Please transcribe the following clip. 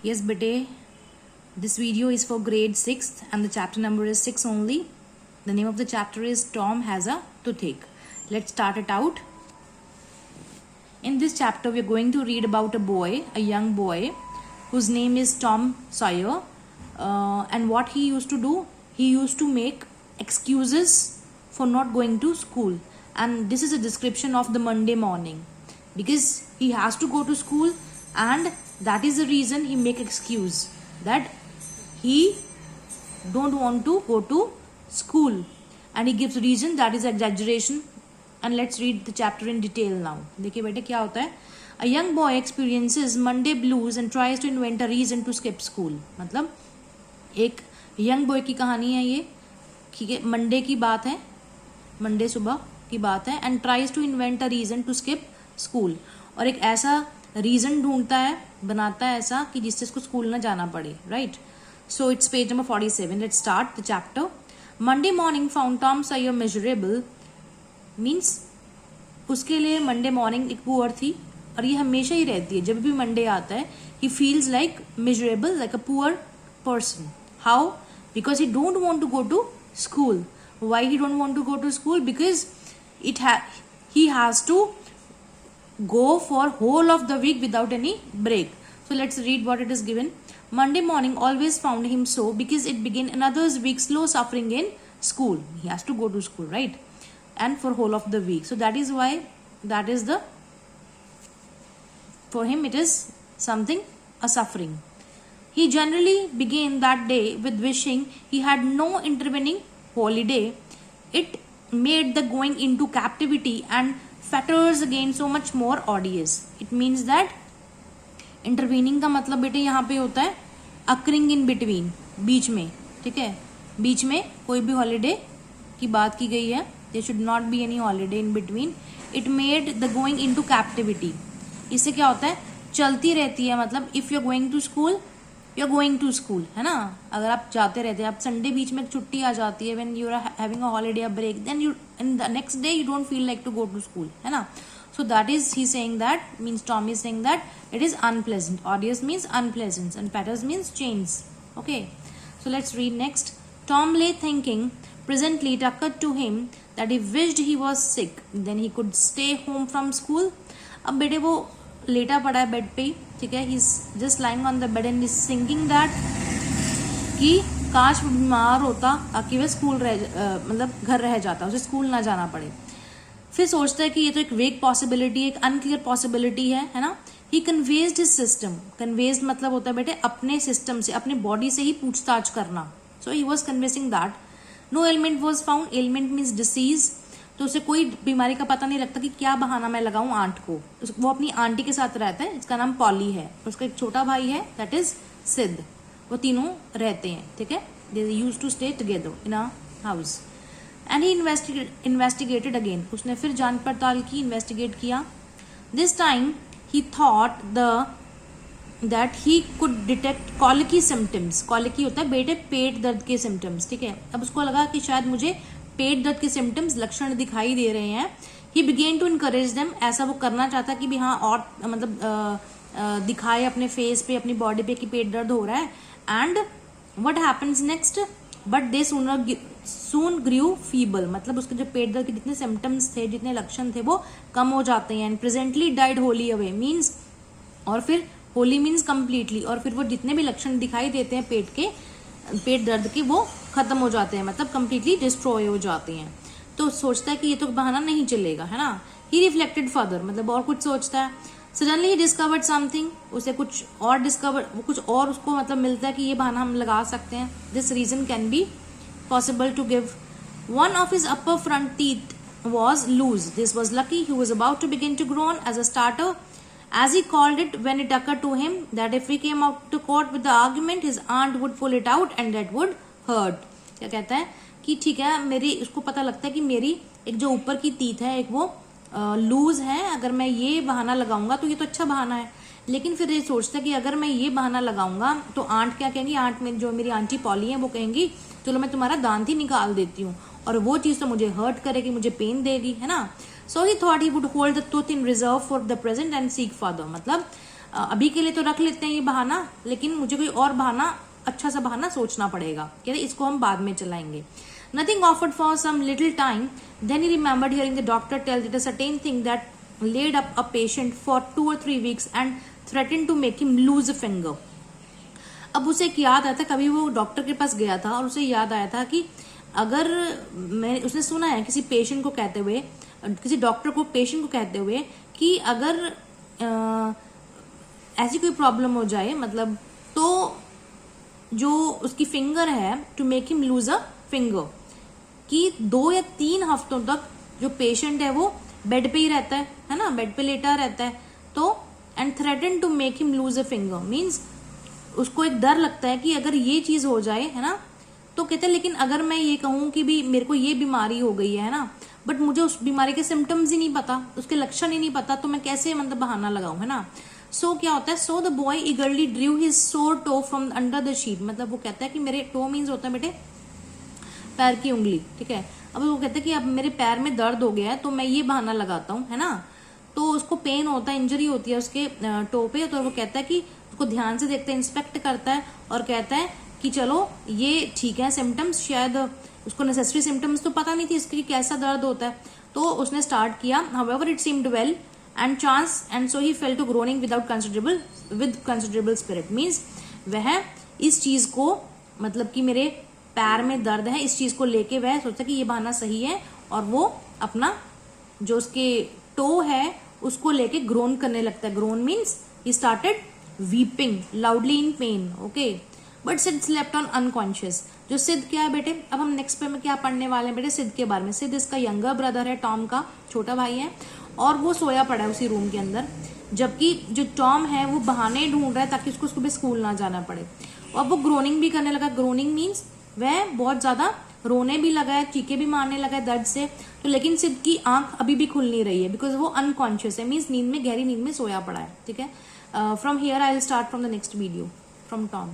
Yes, bete, this video is for grade 6th and the chapter number is 6 only. The name of the chapter is Tom Has a Toothache. Let's start it out. In this chapter, we are going to read about a young boy, whose name is Tom Sawyer. And what he used to do, he used to make excuses for not going to school. And this is a description of the Monday morning, because he has to go to school, and that is the reason he make excuse that he don't want to go to school, and he gives reason that is exaggeration. And let's read the chapter in detail now. देखिए बेटे क्या होता है. A young boy experiences Monday blues and tries to invent a reason to skip school. मतलब एक young boy की कहानी है ये, ठीक है. मंडे की बात है, मंडे सुबह की बात है. And tries to invent a reason to skip school, और एक ऐसा रीजन ढूंढता है, बनाता है ऐसा कि जिससे इसको स्कूल ना जाना पड़े. Right. So it's page number 47. Let's start the chapter. Monday morning found Tom Sawyer miserable. Means उसके लिए मंडे मॉर्निंग एक पुअर थी, और ये हमेशा ही रहती है. जब भी मंडे आता है, he feels like miserable, like a poor person. How? Because he don't want to go to school. Why he don't want to go to school? Because he has to go for whole of the week without any break. So let's read what it is given. Monday morning always found him so, because it began another's week slow suffering in school. He has to go to school, right? And for whole of the week. So that is why, that is the, for him it is something, a suffering. He generally began that day with wishing he had no intervening holiday. It made the going into captivity and fetters again so much more odious. It means that intervening का मतलब बेटे यहाँ पे होता है occurring in between, बीच में, ठीक है. बीच में कोई भी holiday की बात की गई है. There should not be any holiday in between. It made the going into captivity. इससे क्या होता है, चलती रहती है. मतलब if you're going to school, you are going to school, है ना. अगर आप जाते रहते हैं, आप संडे बीच में छुट्टी आ जाती है, when you are having a holiday, a break, then you in the next day you don't feel like to go to school, है ना. So that is he saying that, means Tom is saying that it is unpleasant. Odious means unpleasant and patters means change. Okay, so let's read next. Tom lay thinking presently it occurred to him that he wished he was sick, then he could stay home from school. अब बेटे वो लेटा पड़ा है bed पे ही, ठीक है. He is just lying on the bed and is thinking that कि काश वो बीमार होता ताकि वह स्कूल मतलब घर रह जाता, उसे स्कूल ना जाना पड़े. फिर सोचता है कि ये तो एक वेग पॉसिबिलिटी, एक अनक्लियर पॉसिबिलिटी है ना. ही कन्वेज्ड हिज सिस्टम. कन्वेज्ड मतलब होता है बेटे अपने सिस्टम से, अपनी बॉडी से ही पूछताछ करना. So he was convincing that no ailment was found. Ailment means disease. तो उसे कोई बीमारी का पता नहीं लगता कि क्या बहाना मैं लगाऊं आंट को. वो अपनी आंटी के साथ रहता है, इसका नाम पॉली है. उसका एक छोटा भाई है, दैट इज सिद. वो तीनों रहते हैं, ठीक है. They use to stay together in a house. And he investigated again. उसने फिर जांच पड़ताल की, इन्वेस्टिगेट किया. This time he thought that he could detect colicky symptoms. Colicky होता है बेटे पेट दर्द के सिम्टम्स, ठीक है. अब उसको लगा कि शायद मुझे पेट दर्द के सिम्टम्स, लक्षण दिखाई दे रहे हैं. He began to encourage them. ऐसा वो करना चाहता कि भी हाँ, और मतलब दिखाए अपने फेस पे, अपनी बॉडी पे कि पेट दर्द हो रहा है. And what happens next, but they soon grew feeble. मतलब उसके जो पेट दर्द के जितने सिम्टम्स थे, जितने लक्षण थे, वो कम हो जाते हैं. And presently died Holi away means, और फिर होली मीन्स कम्प्लीटली, और फिर वो जितने भी लक्षण दिखाई देते हैं पेट दर्द के, वो खत्म हो जाते हैं, मतलब कंप्लीटली डिस्ट्रॉय हो जाते हैं. तो सोचता है कि ये तो बहाना नहीं चलेगा, है ना. ही रिफ्लेक्टेड फर्दर, मतलब और कुछ सोचता है. Suddenly he discovered something. उसे कुछ और उसको मतलब मिलता है कि ये बहाना हम लगा सकते हैं. This reason can be possible to give. One of his upper front teeth was loose. This was lucky. He was about to begin to groan as a starter, as he called it, when it occurred to him that if he came out to court with the argument, his aunt would pull it out and that would hurt. क्या कहता है कि ठीक है, मेरी उसको पता लगता है कि मेरी एक जो ऊपर की टीथ है, एक वो लूज है. अगर मैं ये बहाना लगाऊंगा तो ये तो अच्छा बहाना है. लेकिन फिर ये सोचता है कि अगर मैं ये बहाना लगाऊंगा तो आंट क्या कहेंगी, आंट में जो मेरी आंटी पॉली है वो कहेंगी चलो मैं तुम्हारा दांत ही निकाल देती हूँ, और वो चीज तो मुझे हर्ट करेगी, मुझे पेन देगी, है ना. So he thought he would hold the tooth in reserve for the present and seek further. मतलब अभी के लिए तो रख लेते हैं ये बहाना, लेकिन मुझे कोई और बहाना, अच्छा सा बहाना सोचना पड़ेगा, कहते इसको हम बाद में चलाएंगे. Nothing offered for some little time. Then he remembered hearing the doctor tell that a certain thing that laid up a patient for 2 or 3 weeks and threatened to make him lose a finger. अब उसे एक याद आया था, कभी वो doctor के पास गया था और उसे याद आया था कि अगर उसने सुना है किसी पेशेंट को कहते हुए, किसी डॉक्टर को पेशेंट को कहते हुए कि अगर ऐसी कोई प्रॉब्लम हो जाए, मतलब तो जो उसकी फिंगर है, to make him lose a finger, कि 2 या 3 हफ्तों तक जो पेशेंट है वो बेड पे ही रहता है ना, बेड पे लेटा रहता है. तो and threaten to make him lose a finger means उसको एक डर लगता है कि अगर ये चीज हो जाए, है ना. तो कहते हैं लेकिन अगर मैं ये कहूं कि भी मेरे को ये बीमारी हो गई है ना, बट मुझे उस बीमारी के सिम्टम्स ही नहीं पता, उसके लक्षण ही नहीं पता, तो मैं कैसे मतलब बहाना लगाऊं, है ना. सो क्या होता है, so the boy eagerly drew his sore toe from under the sheet. मतलब वो कहता है कि मेरे टो मीन्स होता है बेटे पैर की उंगली, ठीक है. अब वो कहता है कि अब मेरे पैर में दर्द हो गया है, तो मैं ये बहाना लगाता हूँ, है ना. तो उसको पेन होता है, इंजरी होती है उसके टो पे, तो वो कहता है कि उसको ध्यान से देखता है, इंस्पेक्ट करता है और कहता है कि चलो ये ठीक है सिम्टम्स, शायद उसको नेसेसरी सिम्टम्स तो पता नहीं थी इसकी कैसा दर्द होता है. तो उसने स्टार्ट किया. However it seemed well and chance and so he fell to groaning with considerable spirit. Means वह इस चीज को, मतलब कि मेरे पैर में दर्द है, इस चीज को लेके वह सोचता कि ये बहाना सही है, और वो अपना जो उसके टो है उसको लेके ग्रोन करने लगता है. Grown means he started weeping loudly in pen. Okay, but सिद्ध स्लेप्ट ऑन अनकॉन्शियस. जो सिद्ध क्या है बेटे, अब हम नेक्स्ट पे में क्या पढ़ने वाले हैं बेटे, सिद्ध के बारे में. सिद्ध इसका यंगर ब्रदर है, टॉम का छोटा भाई है, और वो सोया पड़ा है उसी रूम के अंदर, जबकि जो टॉम है वो बहाने ढूंढ रहा है ताकि उसको सुबह स्कूल ना जाना पड़े. और वो ग्रोनिंग भी करने लगा. ग्रोनिंग मीन्स वह बहुत ज्यादा रोने भी लगा है, चीखे भी मारने लगा है दर्द से. तो लेकिन सिद्ध की आंख अभी भी खुल नहीं रही है, बिकॉज वो अनकॉन्शियस है, मीन्स नींद में, गहरी नींद में सोया पड़ा है. ठीक है. From here I will start from the next video from Tom.